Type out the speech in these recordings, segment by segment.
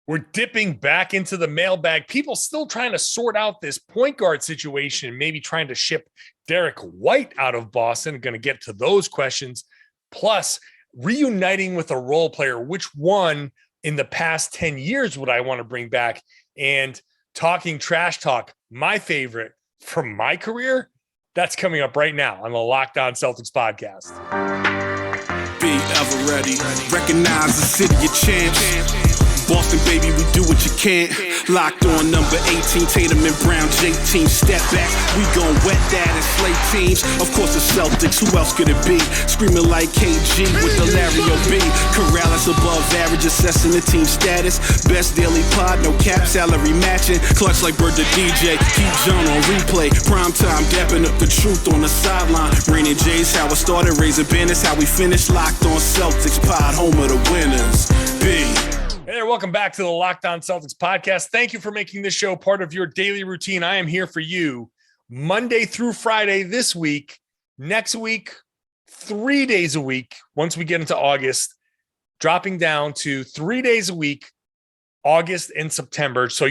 We're dipping back into the mailbag. People still trying to sort out this point guard situation, maybe trying to ship Derrick White out of Boston. Going to get to those questions. Plus, reuniting with a role player. Which one in the past 10 years would I want to bring back? And talking trash talk, my favorite from my career, that's coming up right now on the Locked On Celtics podcast. Be ever ready. Recognize the city of champs. Boston, baby, we do what you can't. Locked on number 18, Tatum and Brown, J-team, step back. We gon' wet that and slay teams. Of course, the Celtics, who else could it be? Screaming like KG with the Larry O.B. Karalis above average, assessing the team status. Best daily pod, no cap, salary matching. Clutch like Bird the DJ, keep John on replay. Prime time, dapping up the truth on the sideline. Raining J's, how it started, raising banners, how we finished. Locked on Celtics pod, home of the winners. B. Hey there, welcome back to the Locked On Celtics podcast. Thank you for making this show part of your daily routine. I am here for you Monday through Friday this week, next week, 3 days a week. Once we get into August, dropping down to 3 days a week, August and September. So,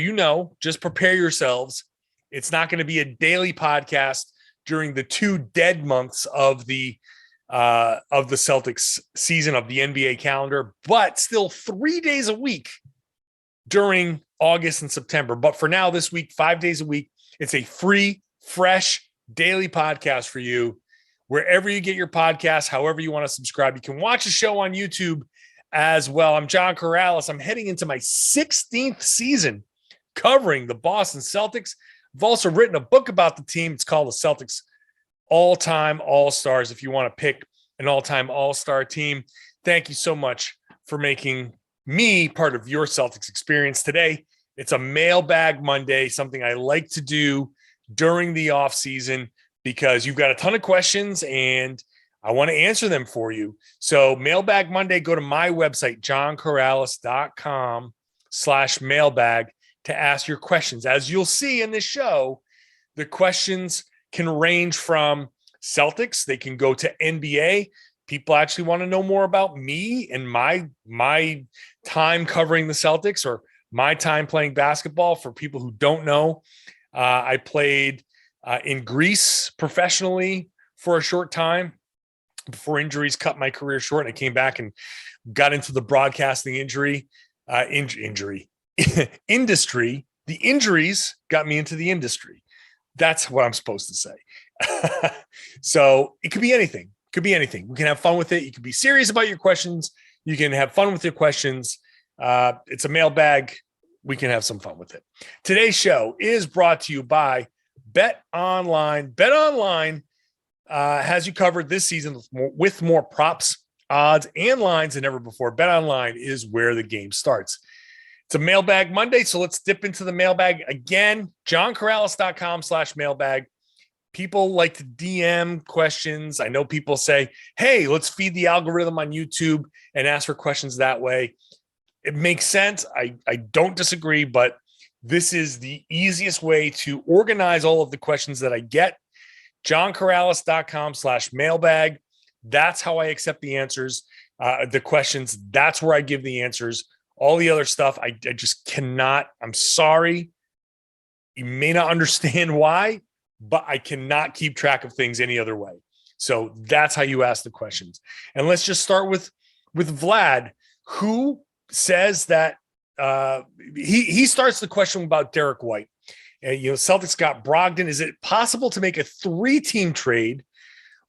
just prepare yourselves. It's not going to be a daily podcast during the 2 dead months of the Celtics season of the NBA calendar, but still 3 days a week during August and September. But for now, this week, 5 days a week, it's a free, fresh daily podcast for you. Wherever you get your podcasts, however you want to subscribe, you can watch the show on YouTube as well. I'm John Karalis. I'm heading into my 16th season covering the Boston Celtics. I've also written a book about the team. It's called The Celtics All-Time All-Stars. If you want to pick an all-time all-star team, thank you so much for making me part of your Celtics experience today. It's a Mailbag Monday, something I like to do during the off season because you've got a ton of questions and I want to answer them for you. So Mailbag Monday, go to my website, johnkaralis.com/mailbag to ask your questions. As you'll see in this show, the questions can range from Celtics. They can go to NBA. People actually want to know more about me and my time covering the Celtics or my time playing basketball. For people who don't know, I played in Greece professionally for a short time before injuries cut my career short. And I came back and got into the broadcasting industry. The injuries got me into the industry. That's what I'm supposed to say. So it could be anything. We can have fun with it. You can be serious about your questions. You can have fun with your questions. It's a mailbag. We can have some fun with it. Today's show is brought to you by BetOnline. BetOnline has you covered this season with more props, odds, and lines than ever before. BetOnline is where the game starts. It's a Mailbag Monday, so let's dip into the mailbag again. johnkaralis.com/mailbag. People like to DM questions. I know people say, hey, let's feed the algorithm on YouTube and ask for questions that way. It makes sense. I don't disagree, but this is the easiest way to organize all of the questions that I get. johnkaralis.com/mailbag. That's how I accept the answers, the questions. That's where I give the answers. All the other stuff, I just cannot. I'm sorry. You may not understand why, but I cannot keep track of things any other way. So that's how you ask the questions. And let's just start with Vlad, who says that he starts the question about Derrick White. Celtics got Brogdon. Is it possible to make a 3-team trade,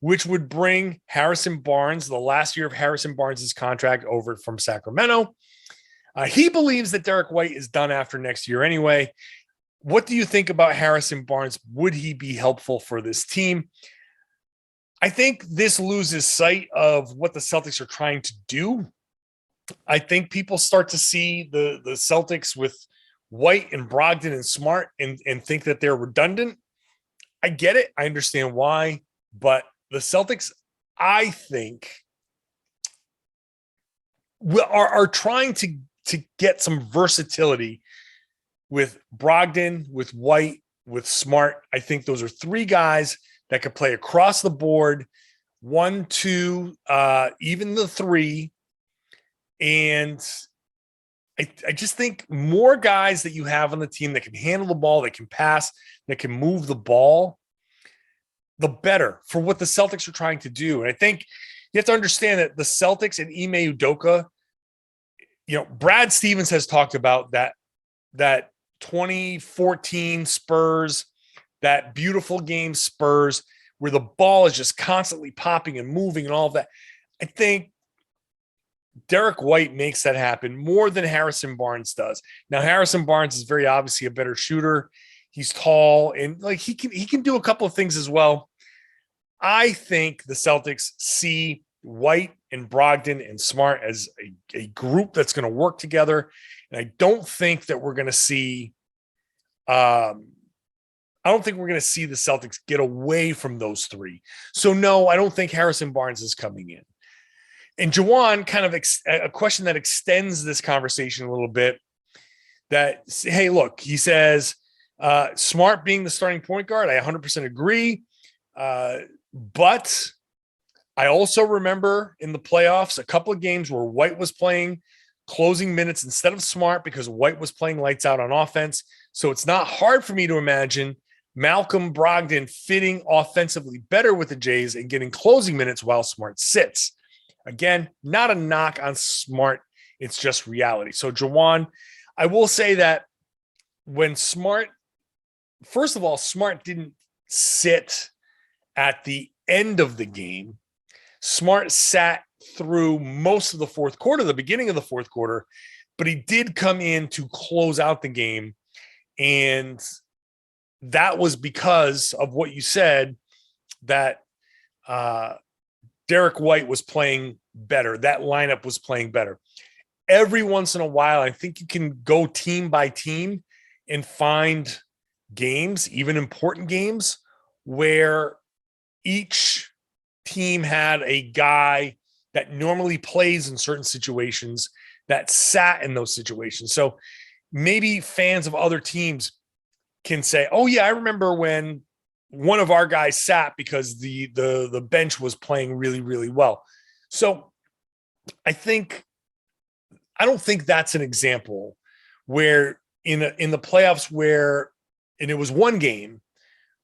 which would bring Harrison Barnes, the last year of Harrison Barnes' contract, over from Sacramento? He believes that Derrick White is done after next year anyway. What do you think about Harrison Barnes? Would he be helpful for this team? I think this loses sight of what the Celtics are trying to do. I think people start to see the Celtics with White and Brogdon and Smart and think that they're redundant. I get it. I understand why. But the Celtics, I think, are trying to get some versatility with Brogdon, with White, with Smart. I think those are 3 guys that could play across the board, 1, 2, even the 3. And I just think more guys that you have on the team that can handle the ball, that can pass, that can move the ball, the better for what the Celtics are trying to do. And I think you have to understand that the Celtics and Ime Udoka, Brad Stevens has talked about that 2014 Spurs, that beautiful game Spurs, where the ball is just constantly popping and moving and all of that. I think Derrick White makes that happen more than Harrison Barnes does. Now, Harrison Barnes is very obviously a better shooter. He's tall and he can do a couple of things as well. I think the Celtics see White and Brogdon and Smart as a group that's going to work together. And I don't think that we're going to see I don't think we're going to see the Celtics get away from those three. So no, I don't think Harrison Barnes is coming in. And Jawan, kind of a question that extends this conversation a little bit, that, hey, look, he says, Smart being the starting point guard, I 100% agree. But I also remember in the playoffs, a couple of games where White was playing closing minutes instead of Smart because White was playing lights out on offense. So it's not hard for me to imagine Malcolm Brogdon fitting offensively better with the Jays and getting closing minutes while Smart sits. Again, not a knock on Smart. It's just reality. So, Jawan, I will say that when Smart, first of all, Smart didn't sit at the end of the game. Smart sat through most of the fourth quarter, the beginning of the fourth quarter, but he did come in to close out the game. And that was because of what you said, that Derrick White was playing better. That lineup was playing better. Every once in a while, I think you can go team by team and find games, even important games, where each team had a guy that normally plays in certain situations that sat in those situations. So maybe fans of other teams can say, oh yeah, I remember when one of our guys sat because the bench was playing really, really well. So I don't think that's an example where in the playoffs and it was one game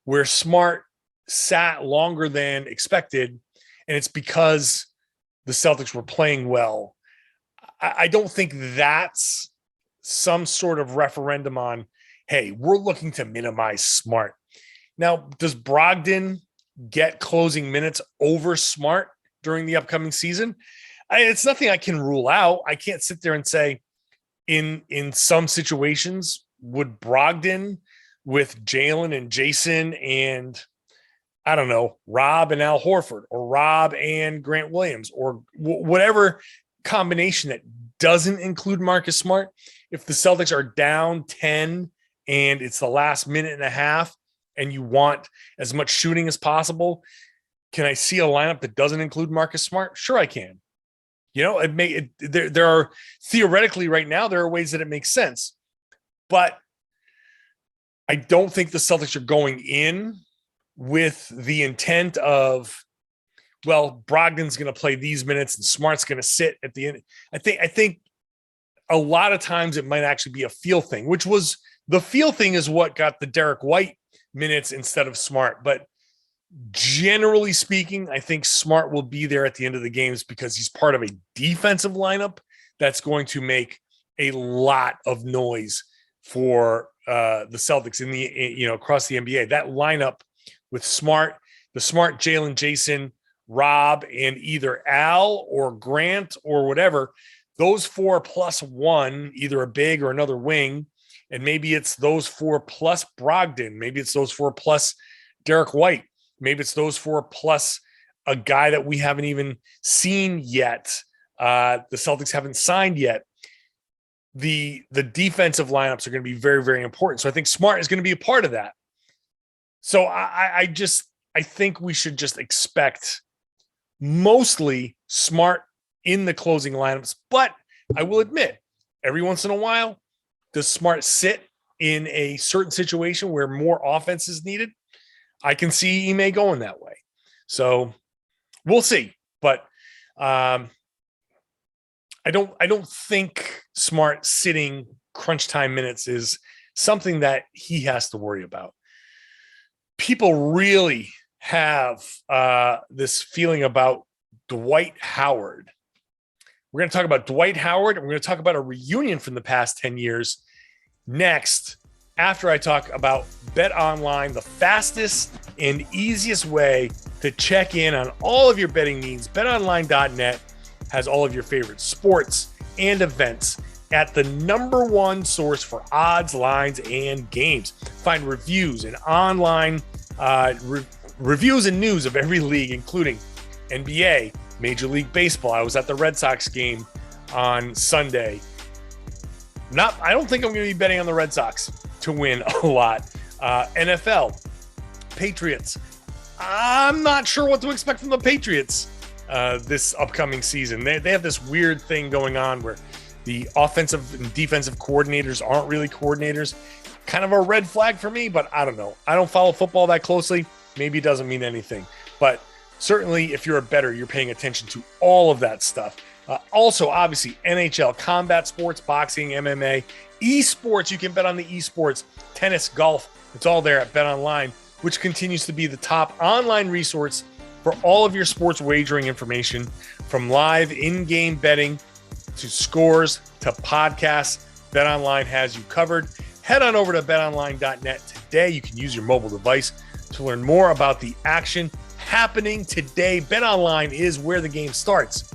where Smart sat longer than expected, and it's because the Celtics were playing well. I don't think that's some sort of referendum on, hey, we're looking to minimize Smart. Now, does Brogdon get closing minutes over Smart during the upcoming season? It's nothing I can rule out. I can't sit there and say in some situations, would Brogdon with Jaylen and Jayson and, I don't know, Rob and Al Horford, or Rob and Grant Williams, or whatever combination that doesn't include Marcus Smart, if the Celtics are down 10 and it's the last minute and a half and you want as much shooting as possible, can I see a lineup that doesn't include Marcus Smart? Sure, I can. There are theoretically right now, there are ways that it makes sense, but I don't think the Celtics are going in with the intent of, well, Brogdon's going to play these minutes and Smart's going to sit at the end. I think a lot of times it might actually be a feel thing, which was the feel thing is what got the Derrick White minutes instead of Smart. But generally speaking, I think Smart will be there at the end of the games because he's part of a defensive lineup that's going to make a lot of noise for the Celtics in the across the NBA. That lineup with the Smart, Jaylen, Jayson, Rob, and either Al or Grant or whatever, those four plus one, either a big or another wing, and maybe it's those four plus Brogdon, maybe it's those four plus Derrick White, maybe it's those four plus a guy that we haven't even seen yet. The Celtics haven't signed yet. The defensive lineups are going to be very, very important. So I think Smart is going to be a part of that. So I think we should just expect mostly Smart in the closing lineups. But I will admit, every once in a while, does Smart sit in a certain situation where more offense is needed? I can see Ime going that way. So we'll see. But I I don't think Smart sitting crunch time minutes is something that he has to worry about. People really have this feeling about Dwight Howard. We're going to talk about Dwight Howard, and we're going to talk about a reunion from the past 10 years next, after I talk about BetOnline, the fastest and easiest way to check in on all of your betting needs. BetOnline.net has all of your favorite sports and events at the number one source for odds, lines, and games. Find reviews and online reviews and news of every league, including NBA, Major League Baseball. I was at the Red Sox game on Sunday. I don't think I'm going to be betting on the Red Sox to win a lot. NFL, Patriots. I'm not sure what to expect from the Patriots this upcoming season. They have this weird thing going on where the offensive and defensive coordinators aren't really coordinators. Kind of a red flag for me, but I don't know. I don't follow football that closely. Maybe it doesn't mean anything. But certainly, if you're a bettor, you're paying attention to all of that stuff. Also, obviously, NHL, combat sports, boxing, MMA, esports. You can bet on the esports, tennis, golf. It's all there at BetOnline, which continues to be the top online resource for all of your sports wagering information, from live in-game betting to scores to podcasts. BetOnline has you covered. Head on over to betonline.net today. You can use your mobile device to learn more about the action happening today. BetOnline is where the game starts.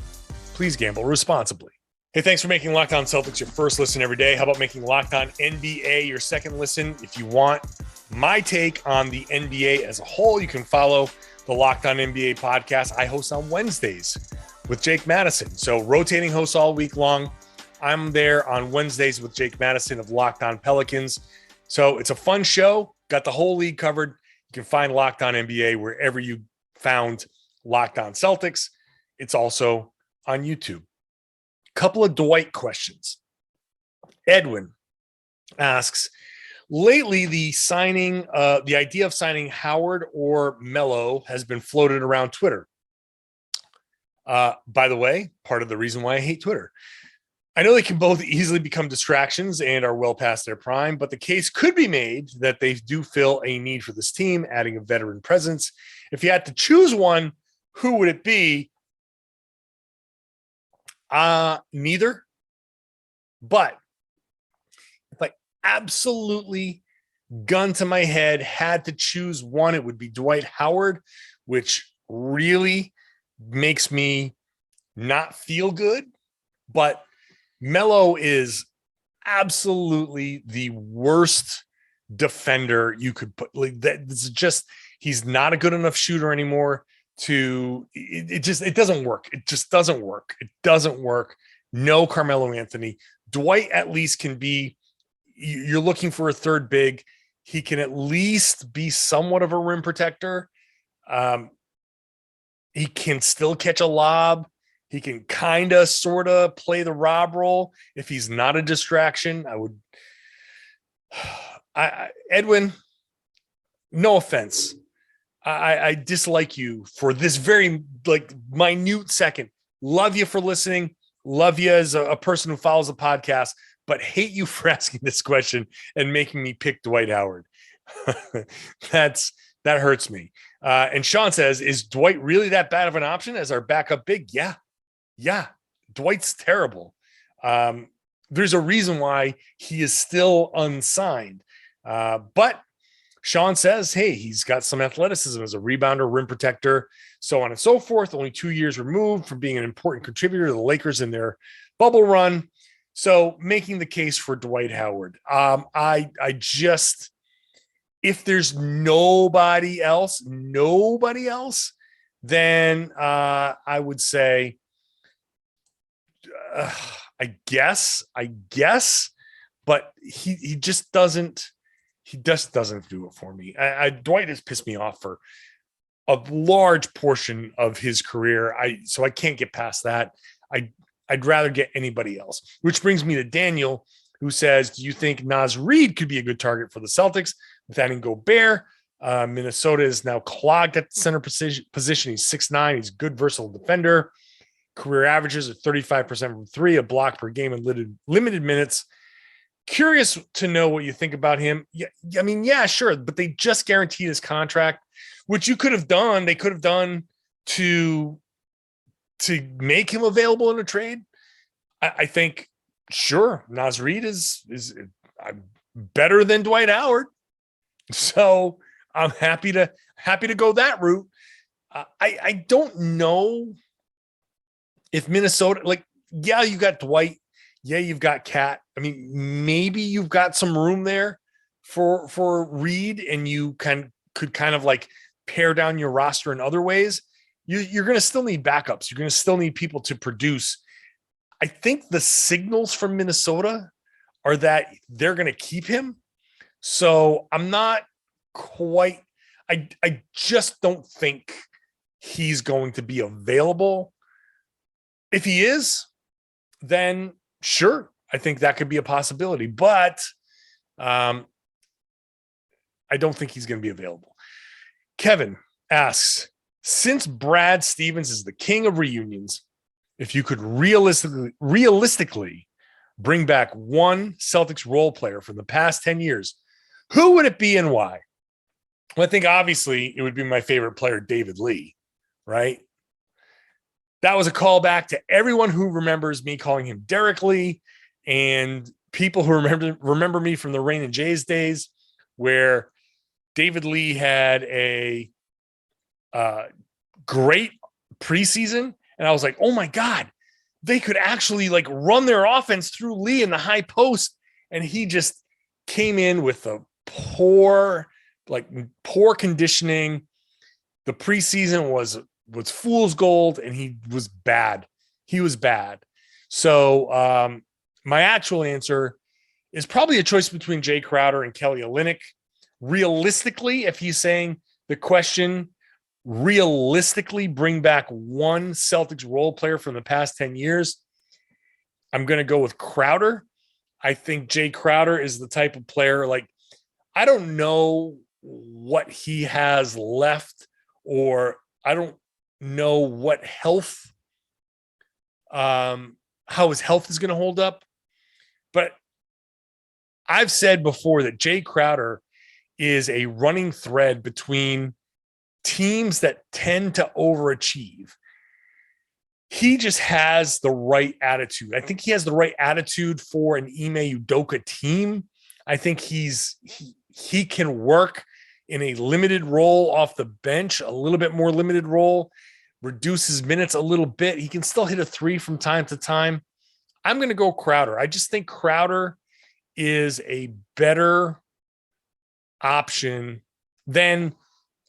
Please gamble responsibly. Hey, thanks for making Locked On Celtics your first listen every day. How about making Locked On NBA your second listen? If you want my take on the NBA as a whole, you can follow the Locked On NBA podcast I host on Wednesdays with Jake Madison. So rotating hosts all week long. I'm there on Wednesdays with Jake Madison of Locked On Pelicans. So it's a fun show. Got the whole league covered. You can find Locked On NBA wherever you found Locked On Celtics. It's also on YouTube. Couple of Dwight questions. Edwin asks, lately the idea of signing Howard or Melo has been floated around Twitter. By the way, part of the reason why I hate Twitter. I know they can both easily become distractions and are well past their prime, but the case could be made that they do fill a need for this team, adding a veteran presence. If you had to choose one, who would it be? Neither. But if I absolutely, gun to my head, had to choose one, it would be Dwight Howard, which really makes me not feel good. But Melo is absolutely the worst defender you could put. Like that, it's just, he's not a good enough shooter anymore it doesn't work. It just doesn't work. It doesn't work. No Carmelo Anthony. Dwight at least can be, you're looking for a third big. He can at least be somewhat of a rim protector. He can still catch a lob. He can kind of sort of play the Rob role. If he's not a distraction, Edwin, no offense. I dislike you for this very minute second. Love you for listening. Love you as a person who follows the podcast, but hate you for asking this question and making me pick Dwight Howard. That hurts me. And Sean says, is Dwight really that bad of an option as our backup big? Yeah. Dwight's terrible. There's a reason why he is still unsigned. But Sean says, hey, he's got some athleticism as a rebounder, rim protector, so on and so forth. Only 2 years removed from being an important contributor to the Lakers in their bubble run. So making the case for Dwight Howard. I just, if there's nobody else, then I would say, I guess, but he just doesn't. He just doesn't do it for me. Dwight has pissed me off for a large portion of his career. So I can't get past that. I'd rather get anybody else. Which brings me to Daniel, who says, do you think Naz Reid could be a good target for the Celtics with adding Gobert? Minnesota is now clogged at the center position. He's 6'9". He's a good, versatile defender. Career averages at 35% from three, a block per game in limited minutes. Curious to know what you think about him. Yeah, I mean, yeah, sure, but they just guaranteed his contract, which you could have done. They could have done to make him available in a trade. I think, sure, Naz Reid is better than Dwight Howard, so I'm happy to go that route. I don't know if Minnesota, like, yeah, you got Dwight, yeah, you've got Cat. I mean, maybe you've got some room there for Reid, and you could kind of like pare down your roster in other ways. You're going to still need backups. You're going to still need people to produce. I think the signals from Minnesota are that they're going to keep him. So I'm not quite, I just don't think he's going to be available. If he is, then sure, I think that could be a possibility, but I don't think he's going to be available. Kevin asks, since Brad Stevens is the king of reunions, if you could realistically bring back one Celtics role player from the past 10 years, who would it be and why? Well, I think obviously it would be my favorite player, David Lee, right? That was a callback to everyone who remembers me calling him Derrick Lee, and people who remember me from the Rain and Jays days, where David Lee had a great preseason. And I was like, oh my God, they could actually like run their offense through Lee in the high post. And he just came in with a poor conditioning. The preseason was fool's gold, and he was bad. So my actual answer is probably a choice between Jay Crowder and Kelly Olynyk. Realistically, if he's saying the question, realistically bring back one Celtics role player from the past 10 years, I'm going to go with Crowder. I think Jay Crowder is the type of player, like, I don't know what he has left, or I don't know what health, how his health is going to hold up. But I've said before that Jay Crowder is a running thread between teams that tend to overachieve. He just has the right attitude. I think he has the right attitude for an Ime Udoka team. I think he can work in a limited role off the bench, a little bit more limited role, reduce his minutes a little bit. He can still hit a three from time to time. I'm going to go Crowder. I just think Crowder is a better option than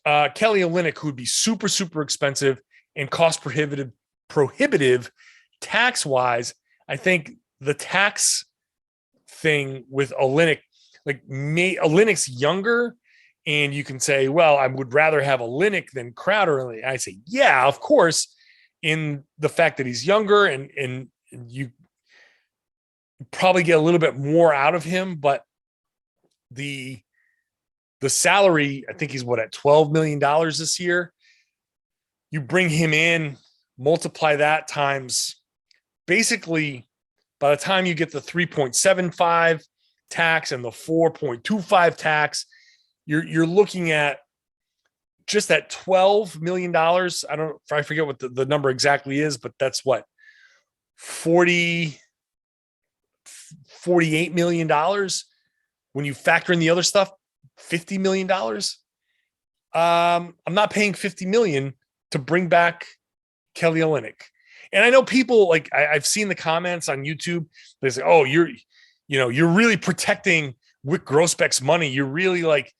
Kelly Olynyk, who would be super, super expensive and cost prohibitive tax-wise. I think the tax thing with Olynyk, Olynyk's younger, and you can say, well, I would rather have Olynyk than Crowder. And I say, yeah, of course, in the fact that he's younger and you probably get a little bit more out of him, but the salary, I think he's at $12 million this year. You bring him in, multiply that times, basically by the time you get the 3.75 tax and the 4.25 tax, you're looking at just that $12 million. I forget what the number exactly is, but that's what, $48 million when you factor in the other stuff. $50 million. I'm not paying $50 million to bring back Kelly Olynyk. And I know people, like, I've seen the comments on YouTube. They say, oh, you're really protecting Wyc Grousbeck's money. You're really like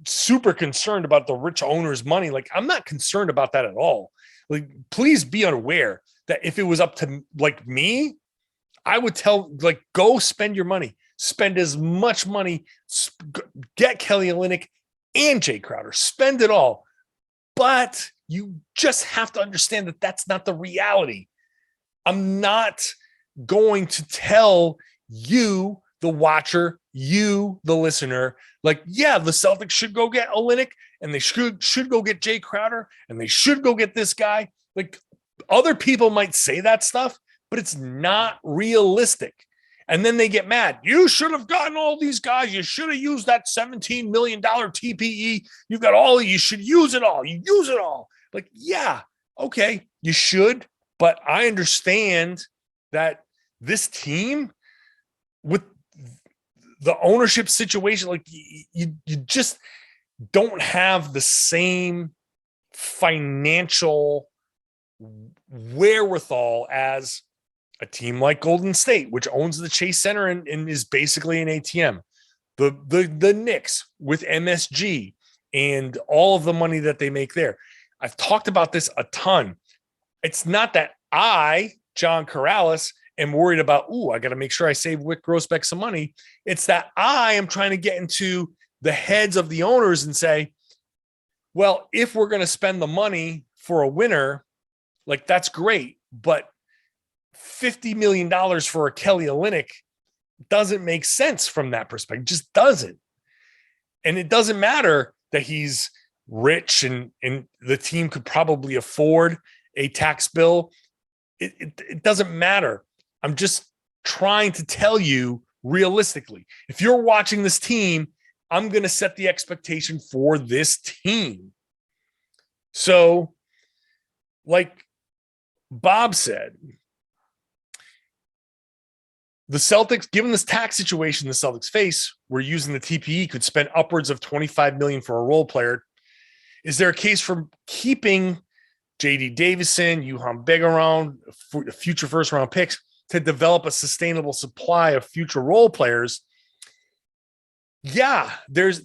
super concerned about the rich owner's money. Like, I'm not concerned about that at all. Like, please be unaware that if it was up to like me, I would tell, like, go spend your money. Spend as much money, get Kelly Olynyk and Jay Crowder, spend it all. But you just have to understand that that's not the reality. I'm not going to tell you, the watcher, you, the listener, like, yeah, the Celtics should go get Olynyk, and they should go get Jay Crowder, and they should go get this guy. Like, Other people might say that stuff, but it's not realistic. And then they get mad. You should have gotten all these guys. You should have used that $17 million TPE. You've got all, you should use it all. You use it all. Like, yeah, okay, you should. But I understand that this team with the ownership situation, like you just don't have the same financial wherewithal as a team like Golden State, which owns the Chase Center and is basically an ATM. The Knicks with MSG and all of the money that they make there. I've talked about this a ton. It's not that I, John Karalis, am worried about, I got to make sure I save Wyc Grousbeck some money. It's that I am trying to get into the heads of the owners and say, well, if we're going to spend the money for a winner, like that's great, but $50 million for a Kelly Olynyk doesn't make sense from that perspective. It just doesn't. And it doesn't matter that he's rich and the team could probably afford a tax bill. It doesn't matter. I'm just trying to tell you realistically, if you're watching this team, I'm going to set the expectation for this team. So, like Bob said, the Celtics, given this tax situation the Celtics face, we're using the TPE, could spend upwards of $25 million for a role player. Is there a case for keeping J.D. Davison, Juhan Begaron, future first-round picks to develop a sustainable supply of future role players? Yeah, there's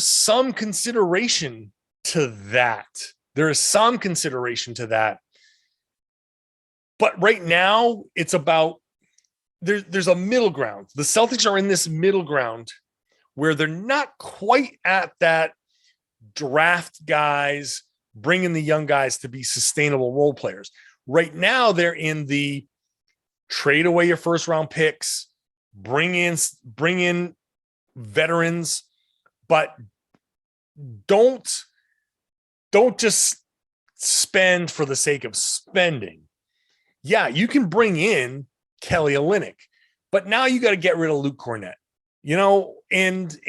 some consideration to that. There is some consideration to that. But right now, it's about there's a middle ground. The Celtics are in this middle ground where they're not quite at that draft guys, bringing the young guys to be sustainable role players. Right now, they're in the trade away your first round picks, bring in veterans, but don't just spend for the sake of spending. Yeah, you can bring in Kelly Olynyk, but now you got to get rid of Luke Cornett, and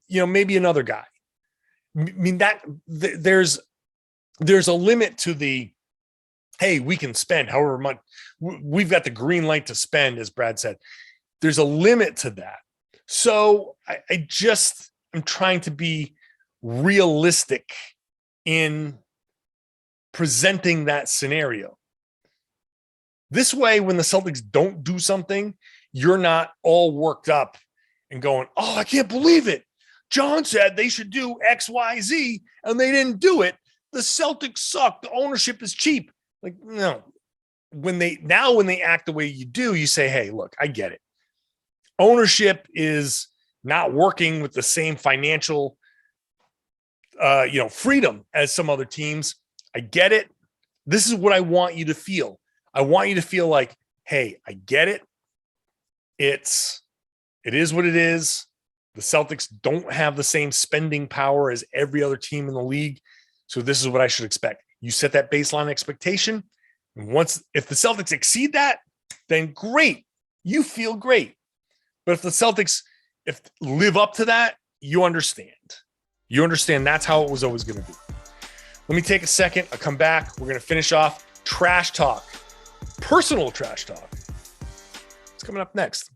maybe another guy. I mean, that there's a limit to the, hey, we can spend however much. We've got the green light to spend, as Brad said. There's a limit to that. So I'm trying to be realistic in presenting that scenario. This way, when the Celtics don't do something, you're not all worked up and going, oh, I can't believe it. John said they should do X, Y, Z, and they didn't do it. The Celtics suck. The ownership is cheap. Like, no. When they act the way you do, you say, hey, look, I get it. Ownership is not working with the same financial freedom as some other teams. I get it. This is what I want you to feel. I want you to feel like, hey, I get it. It is what it is. The Celtics don't have the same spending power as every other team in the league. So this is what I should expect. You set that baseline expectation. And if the Celtics exceed that, then great. You feel great. But if the Celtics live up to that, you understand. You understand that's how it was always going to be. Let me take a second. I'll come back. We're going to finish off trash talk. Personal trash talk. It's coming up next.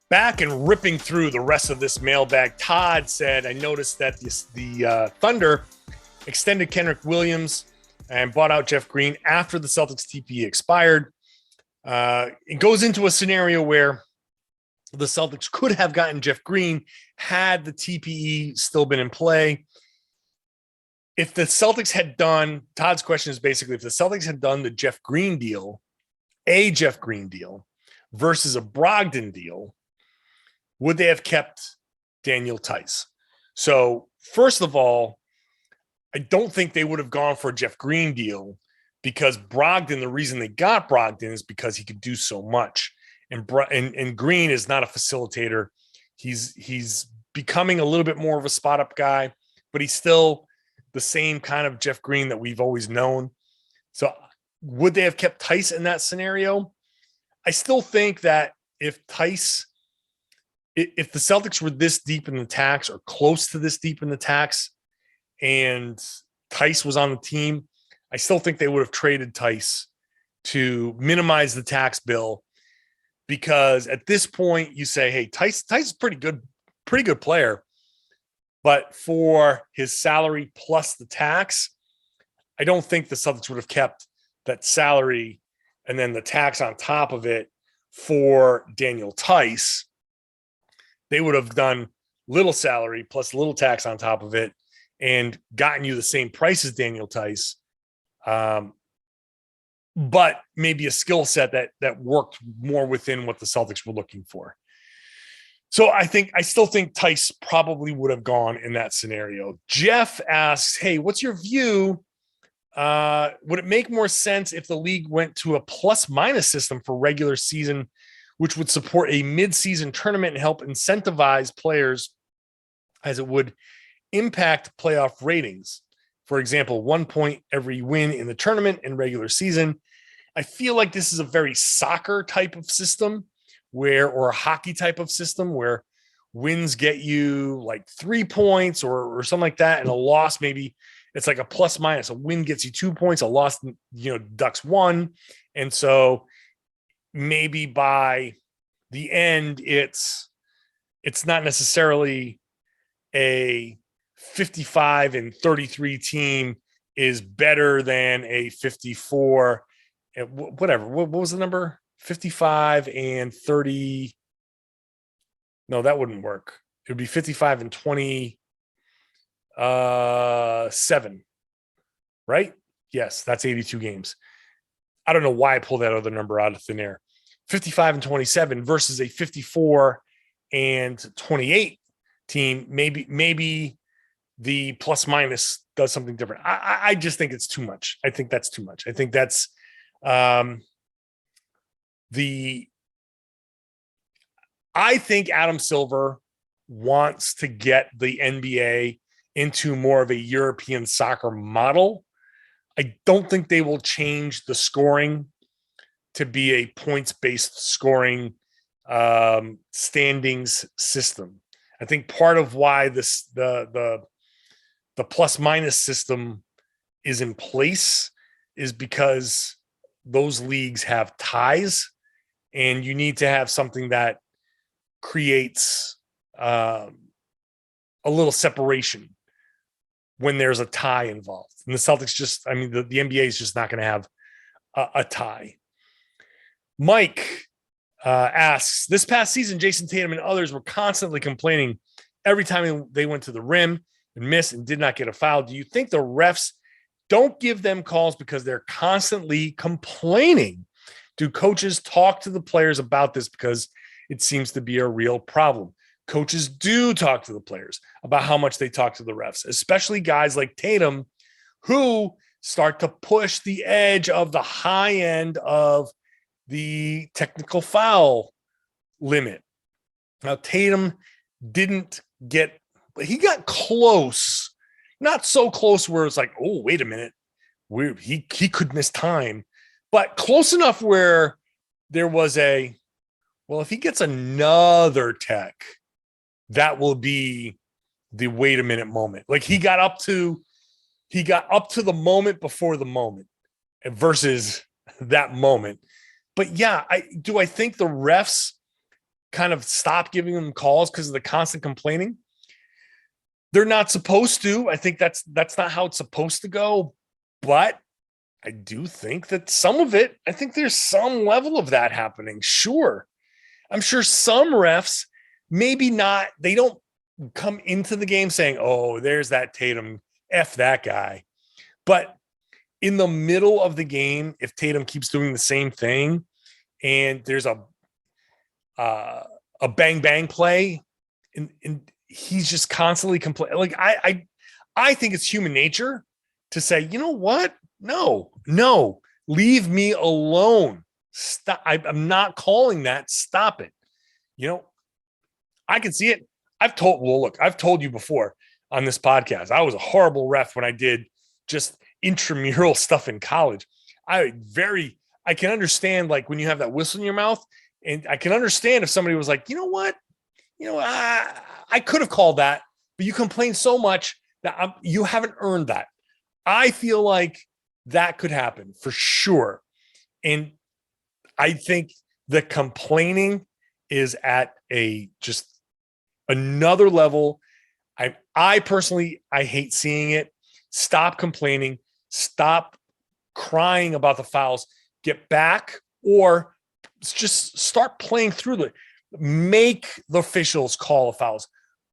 Back and ripping through the rest of this mailbag, Todd said, I noticed that the Thunder extended Kenrich Williams and bought out Jeff Green after the Celtics TPE expired. It goes into a scenario where the Celtics could have gotten Jeff Green had the TPE still been in play. If the Celtics had done, Todd's question is basically, if the Celtics had done the Jeff Green deal versus a Brogdon deal, would they have kept Daniel Tice? So first of all, I don't think they would have gone for a Jeff Green deal because Brogdon, the reason they got Brogdon is because he could do so much. And Green is not a facilitator. He's becoming a little bit more of a spot up guy, but he's still the same kind of Jeff Green that we've always known. So would they have kept Tice in that scenario? I still think that if the Celtics were this deep in the tax or close to this deep in the tax and Tice was on the team, I still think they would have traded Tice to minimize the tax bill, because at this point you say, hey, Tice is pretty good player, but for his salary plus the tax, I don't think the Celtics would have kept that salary and then the tax on top of it for Daniel Tice. They would have done little salary plus little tax on top of it and gotten you the same price as Daniel Tice, but maybe a skill set that worked more within what the Celtics were looking for. So I still think Tice probably would have gone in that scenario. Jeff asks, hey, what's your view? Would it make more sense if the league went to a plus-minus system for regular season, which would support a mid-season tournament and help incentivize players, as it would impact playoff ratings? For example, 1 point every win in the tournament and regular season. I feel like this is a very soccer type of system or a hockey type of system where wins get you like 3 points or something like that. And a loss, maybe it's like a plus minus. A win gets you 2 points, a loss, ducks 1. And so maybe by the end, it's not necessarily a 55-33 team is better than a 54 and whatever. What was the number? 55-30. No, that wouldn't work. It would be 55-27, right? Yes, that's 82 games. I don't know why I pulled that other number out of thin air. 55-27 versus a 54-28 team. Maybe the plus minus does something different. I just think it's too much. I think that's too much. I think that's I think Adam Silver wants to get the NBA into more of a European soccer model. I don't think they will change the scoring to be a points-based scoring standings system. I think part of why the plus minus system is in place is because those leagues have ties, and you need to have something that creates a little separation when there's a tie involved. And the Celtics the NBA is just not going to have a tie. Mike asks, this past season, Jayson Tatum and others were constantly complaining every time they went to the rim and missed and did not get a foul. Do you think the refs don't give them calls because they're constantly complaining? Do coaches talk to the players about this because it seems to be a real problem? Coaches do talk to the players about how much they talk to the refs, especially guys like Tatum, who start to push the edge of the high end of the technical foul limit. Now, Tatum he got close, not so close where it's like, oh, wait a minute, he could miss time, but close enough where there was if he gets another tech, that will be the wait a minute moment. Like he got up to the moment before the moment versus that moment. But yeah, I think the refs kind of stop giving them calls because of the constant complaining. They're not supposed to. I think that's not how it's supposed to go. But I do think that some of it, I think there's some level of that happening. Sure. I'm sure some refs, maybe not, they don't come into the game saying, oh, there's that Tatum, F that guy. But in the middle of the game, if Tatum keeps doing the same thing and there's a bang bang play and he's just constantly complaining, like I think it's human nature to say, you know what? No, leave me alone. Stop. I'm not calling that. Stop it. I can see it. I've told you before on this podcast, I was a horrible ref when I did just intramural stuff in college. I can understand like when you have that whistle in your mouth, and I can understand if somebody was like, you know what, I could have called that, but you complain so much that you haven't earned that. I feel like that could happen for sure. And I think the complaining is at just another level. I personally, I hate seeing it. Stop complaining. Stop crying about the fouls. Get back, or just start playing through it. Make the officials call the fouls.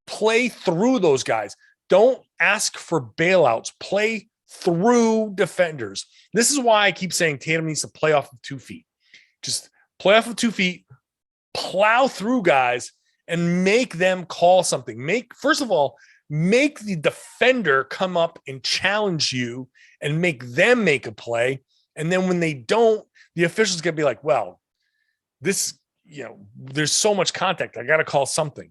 Play through those guys. Don't ask for bailouts. Play through defenders. This is why I keep saying Tatum needs to play off of 2 feet. Just play off of 2 feet, plow through guys, and make them call something. First of all, make the defender come up and challenge you and make them make a play. And then when they don't, the official's going to be like, well, this, there's so much contact. I got to call something.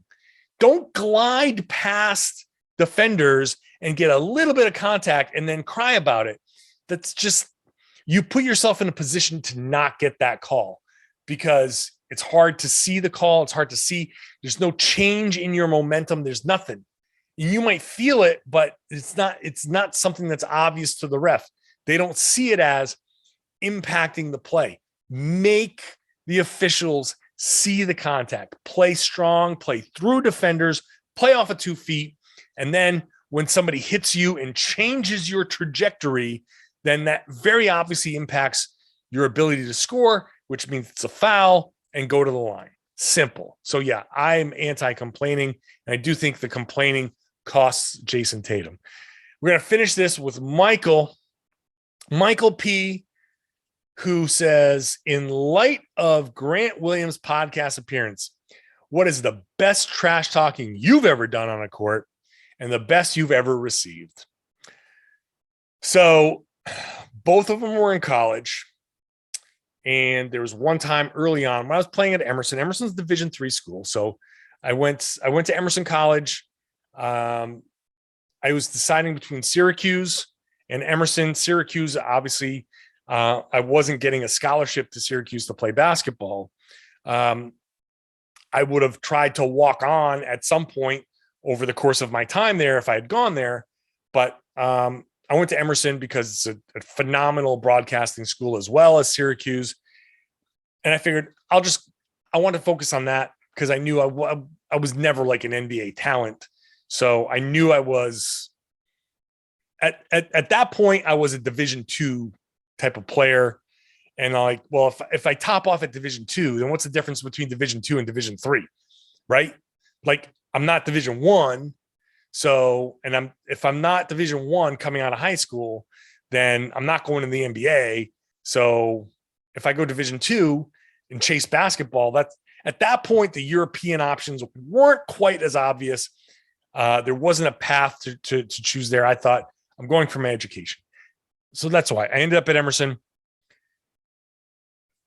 Don't glide past defenders and get a little bit of contact and then cry about it. That's just, you put yourself in a position to not get that call because it's hard to see the call. It's hard to see. There's no change in your momentum. There's nothing. You might feel it, but it's not something that's obvious to the ref. They don't see it as impacting the play. Make the officials see the contact, play strong, play through defenders, play off of 2 feet. And then when somebody hits you and changes your trajectory, then that very obviously impacts your ability to score, which means it's a foul and go to the line. Simple. So yeah, I'm anti-complaining. And I do think the complaining costs Jayson Tatum. We're going to finish this with Michael P., who says, in light of Grant Williams' podcast appearance, what is the best trash talking you've ever done on a court and the best you've ever received? So both of them were in college. And there was one time early on when I was playing at Emerson. Emerson's Division III school. So I went to Emerson College. I was deciding between Syracuse and Emerson. Syracuse, obviously, I wasn't getting a scholarship to Syracuse to play basketball. I would have tried to walk on at some point over the course of my time there if I had gone there. But I went to Emerson because it's a phenomenal broadcasting school as well as Syracuse. And I figured I want to focus on that because I knew I was never like an NBA talent. So I knew I was at that point, I was a Division II type of player. And I'm like, well, if I top off at Division II, then what's the difference between Division II and Division III? Right? Like, I'm not Division I. So, and if I'm not Division I coming out of high school, then I'm not going to the NBA. So if I go Division II and chase basketball, that's at that point, the European options weren't quite as obvious. There wasn't a path to choose there. I thought, I'm going for my education. So that's why I ended up at Emerson.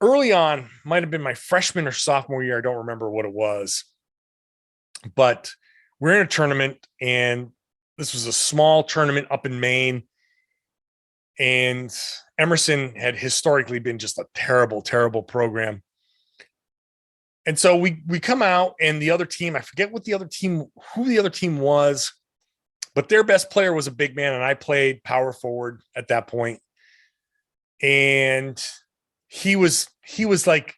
Early on, might have been my freshman or sophomore year. I don't remember what it was. But we're in a tournament, and this was a small tournament up in Maine. And Emerson had historically been just a terrible, terrible program. And so we come out, and the other team, I forget who the other team was, but their best player was a big man, and I played power forward at that point. And he was like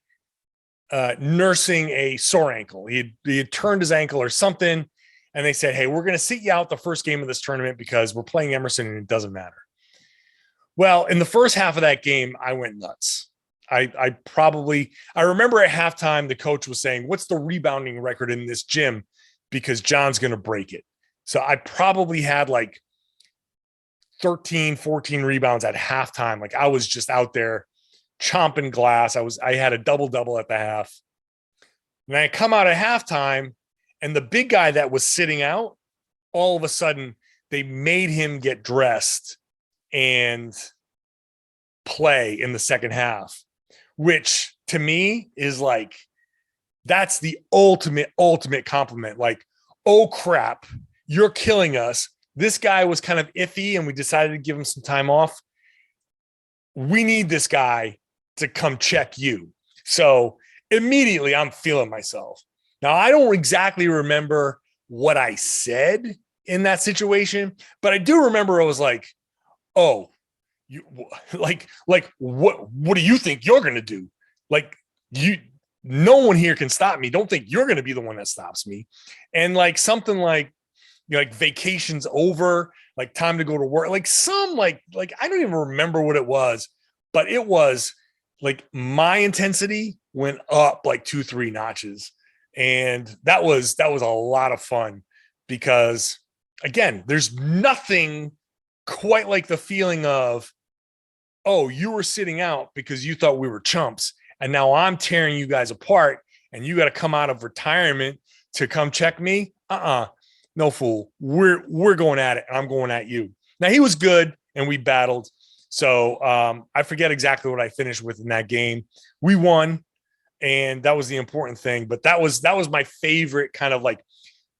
nursing a sore ankle. He had turned his ankle or something. And they said, hey, we're going to sit you out the first game of this tournament because we're playing Emerson and it doesn't matter. Well, in the first half of that game, I went nuts. I remember at halftime, the coach was saying, what's the rebounding record in this gym? Because John's going to break it. So I probably had like 13, 14 rebounds at halftime. Like I was just out there chomping glass. I had a double-double at the half. And I come out at halftime, and the big guy that was sitting out, all of a sudden, they made him get dressed and play in the second half, which to me is like, that's the ultimate compliment. Like, oh crap, you're killing us. This guy was kind of iffy and we decided to give him some time off. we need this guy to come check you. So immediately I'm feeling myself. Now, I don't exactly remember what I said in that situation, but I do remember I was like, oh, you like what do you think you're going to do? Like no one here can stop me. Don't think you're going to be the one that stops me. And like something like, like vacation's over, like time to go to work, like some like I don't even remember what it was, but it was like my intensity went up like 2-3 notches. And that was a lot of fun because again, there's nothing quite like the feeling of, oh, you were sitting out because you thought we were chumps. And now I'm tearing you guys apart and you got to come out of retirement to come check me. No fool. We're going at it. And I'm going at you. Now he was good and we battled. So I forget exactly what I finished with in that game. We won. And that was the important thing. But that was my favorite kind of like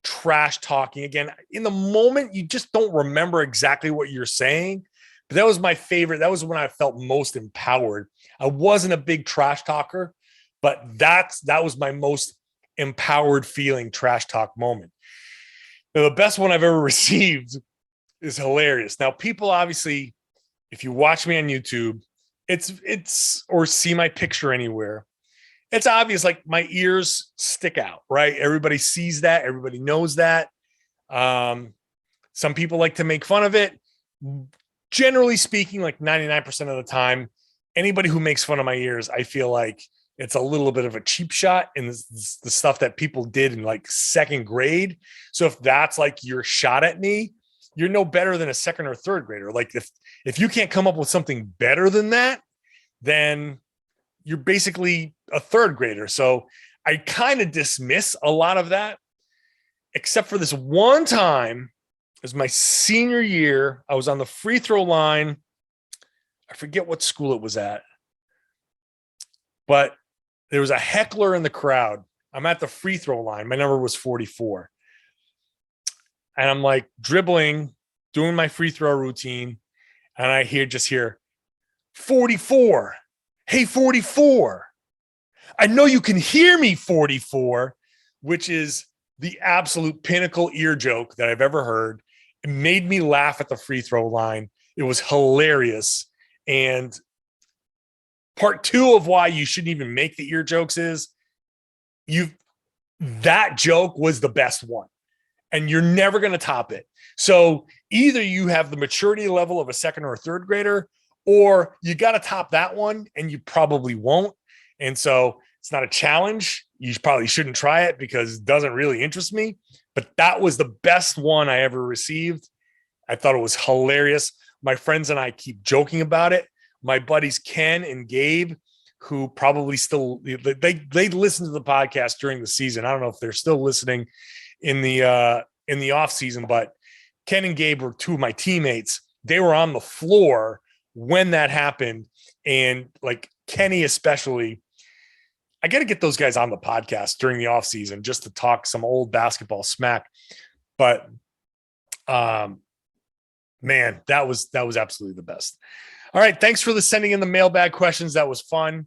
trash talking. Again, in the moment, you just don't remember exactly what you're saying. But that was my favorite. That was when I felt most empowered. I wasn't a big trash talker, but that was my most empowered feeling trash talk moment. Now, the best one I've ever received is hilarious. Now, people obviously, if you watch me on YouTube, it's or see my picture anywhere, it's obvious like my ears stick out, right? Everybody sees that. Everybody knows that. Some people like to make fun of it. Generally speaking, like 99% of the time, anybody who makes fun of my ears, I feel like it's a little bit of a cheap shot in the stuff that people did in like second grade. So if that's like your shot at me, you're no better than a second or third grader. Like if you can't come up with something better than that, then you're basically a third grader. So I kind of dismiss a lot of that, except for this one time. It was my senior year. I was on the free throw line. I forget what school it was at, but there was a heckler in the crowd. I'm at the free throw line. My number was 44. And I'm like dribbling, doing my free throw routine. And I just hear 44. Hey, 44. I know you can hear me, 44, which is the absolute pinnacle ear joke that I've ever heard. It made me laugh at the free throw line. It was hilarious. And part two of why you shouldn't even make the ear jokes is that joke was the best one and you're never going to top it. So either you have the maturity level of a second or a third grader, or you got to top that one and you probably won't. And so it's not a challenge. You probably shouldn't try it because it doesn't really interest me, but that was the best one I ever received. I thought it was hilarious. My friends and I keep joking about it. My buddies, Ken and Gabe, who probably still, they listen to the podcast during the season. I don't know if they're still listening in the off season, but Ken and Gabe were two of my teammates. They were on the floor when that happened. And like Kenny, especially, I got to get those guys on the podcast during the off season just to talk some old basketball smack. But, man, that was absolutely the best. All right. Thanks for sending in the mailbag questions. That was fun.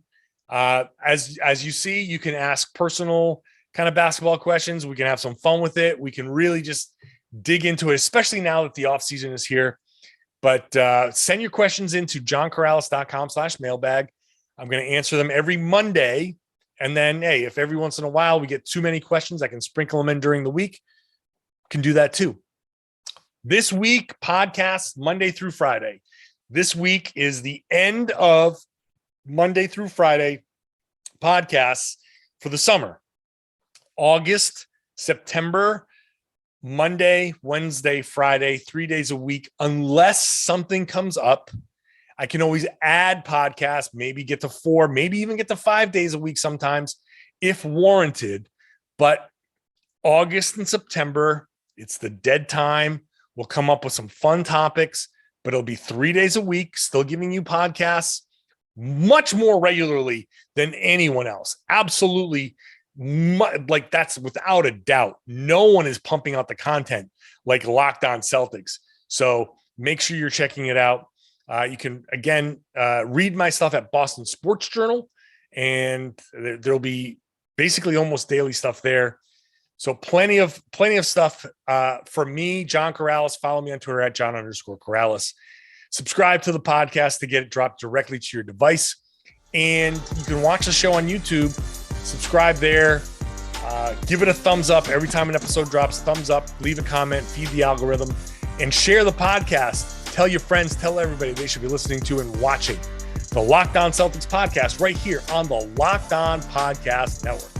As you see, you can ask personal kind of basketball questions. We can have some fun with it. We can really just dig into it, especially now that the off season is here. But send your questions into johnkaralis.com/mailbag. I'm going to answer them every Monday. And then, hey, if every once in a while we get too many questions, I can sprinkle them in during the week. Can do that too. This week, podcast Monday through Friday. This week is the end of Monday through Friday podcasts for the summer. August, September, Monday, Wednesday, Friday, 3 days a week, unless something comes up. I can always add podcasts, maybe get to 4, maybe even get to 5 days a week sometimes if warranted. But August and September, it's the dead time. We'll come up with some fun topics, but it'll be 3 days a week, still giving you podcasts much more regularly than anyone else. Absolutely. Like that's without a doubt. No one is pumping out the content like Locked On Celtics. So make sure you're checking it out. You can, again, read my stuff at Boston Sports Journal, and there'll be basically almost daily stuff there. So plenty of stuff for me, John Karalis. Follow me on Twitter at John_Karalis. Subscribe to the podcast to get it dropped directly to your device. And you can watch the show on YouTube. Subscribe there. Give it a thumbs up every time an episode drops. Thumbs up, leave a comment, feed the algorithm, and share the podcast. Tell your friends, tell everybody they should be listening to and watching the Locked On Celtics podcast right here on the Locked On Podcast Network.